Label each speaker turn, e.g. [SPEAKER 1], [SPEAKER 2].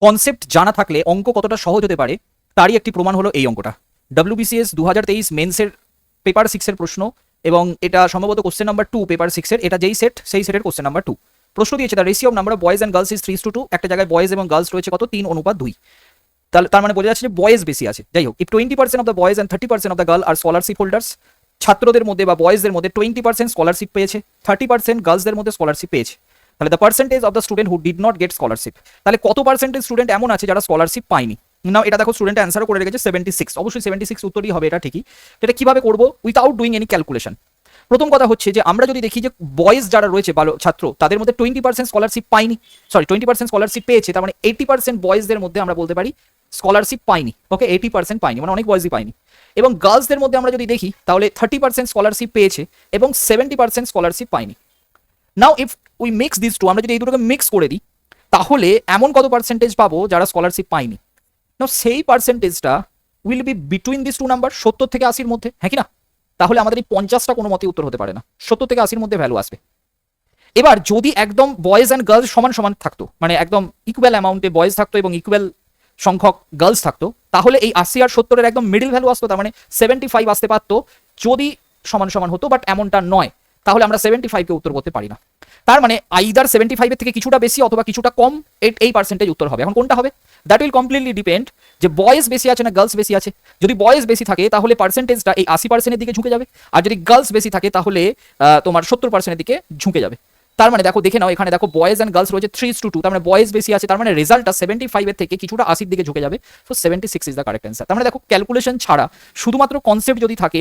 [SPEAKER 1] Concept জানা থাকলে অঙ্ক কতটা সহজ হতে পারে তারই একটি প্রমাণ হলো এই অঙ্কটা। WBCS 2023 মেন্সের পেপার 6-এর প্রশ্ন, এবং এটা সম্ভবত কোশ্চেন নাম্বার 2 পেপার 6-এর, এটা যেই সেট সেই সেটের কোশ্চেন নাম্বার 2। প্রশ্ন দিয়েছে the ratio of number of boys and girls is 3:2। একটা জায়গায় বয়েজ এবং গার্লস রয়েছে কত, 3:2। তার মানে বোঝা যাচ্ছে যে বয়েজ বেশি আছে। যাই হোক, if 20% of the boys and 30% of the girl are scholarship holders, ছাত্রদের মধ্যে বা বয়েজদের মধ্যে 20% স্কলারশিপ পেয়েছে, 30% গার্লসদের মধ্যে স্কলারশিপ পেয়েছে, তাহলে the percentage of the student who did not get scholarship, তাহলে কত পার্সেন্টেজ স্টুডেন্ট এমন আছে যারা স্কলারশিপ পায়নি। নাও এটা দেখো, স্টুডেন্ট অ্যান্সারও করে রেখেছে 76, অবশ্যই 76 উত্তরই হবে, এটা ঠিকই। এটা কিভাবে করবো উইথাউট ডুইং এনি ক্যালকুলেশন। প্রথম কথা হচ্ছে যে আমরা যদি দেখি যে বয়েজ যারা রয়েছে ছাত্র, তাদের মধ্যে 20% স্কলারশিপ পায়নি, 20% স্কলারশিপ পেয়েছে, তার মানে 80% বয়েজদের মধ্যে আমরা বলতে পারি স্কলারশিপ পায়নি। ওকে, 80% পায়নি, মানে অনেক বয়েজই পায়নি। এবং গার্লসদের মধ্যে আমরা যদি দেখি তাহলে 30% স্কলারশিপ পেয়েছে এবং 70% স্কলারশিপ পায়নি। Now if we mix this two, আমরা যদি এই দুটোকে মিক্স করে দিই তাহলে এমন কত পার্সেন্টেজ পাবো যারা স্কলারশিপ পায়নি। নাও সেই পার্সেন্টেজটা will be between this two number, 70 থেকে 80-র মধ্যে, হ্যাঁ কি না? তাহলে আমাদের এই 50টা কোনো মতে উত্তর হতে পারে না, 70 থেকে 80-র মধ্যে ভ্যালু আসবে। এবার যদি একদম বয়েজ অ্যান্ড গার্লস সমান সমান থাকতো, মানে একদম ইকুয়াল অ্যামাউন্টে বয়েজ থাকতো এবং ইকুয়াল সংখ্যক গার্লস থাকতো, তাহলে এই 80 আর 70-এর একদম মিডিল ভ্যালু আসতো, তার মানে 75 আসতে পারতো যদি সমান সমান হতো, বাট এমনটা নয়। তাহলে আমরা 75-কে উত্তর করতে পারি না। তার মানে আইদার 75-এর থেকে কিছুটা বেশি অথবা কিছুটা কম, এই পার্সেন্টেজ উত্তর হবে। এখন কোনটা হবে, দ্যাট উইল কমপ্লিটলি ডিপেন্ড যে বয়েজ বেশি আছে না গার্লস বেশি আছে। যদি বয়েজ বেশি থাকে তাহলে পার্সেন্টেজটা এই 80%-এর দিকে ঝুঁকে যাবে, আর যদি গার্লস বেশি থাকে তাহলে তোমার 70%-এর দিকে ঝুঁকে যাবে। তার মানে দেখো, দেখে নাও এখানে দেখো বয়েজ অ্যান্ড গার্লস রয়েছে 3:2, তার মানে বয়েজ বেশি আছে, তার মানে রেজাল্টটা 75-এর থেকে কিছুটা 80-র দিকে ঝুঁকে যাবে। So 76 is the correct answer. তার মানে দেখো, ক্যালকুলেশন ছাড়া শুধুমাত্র কনসেপ্ট যদি থাকে,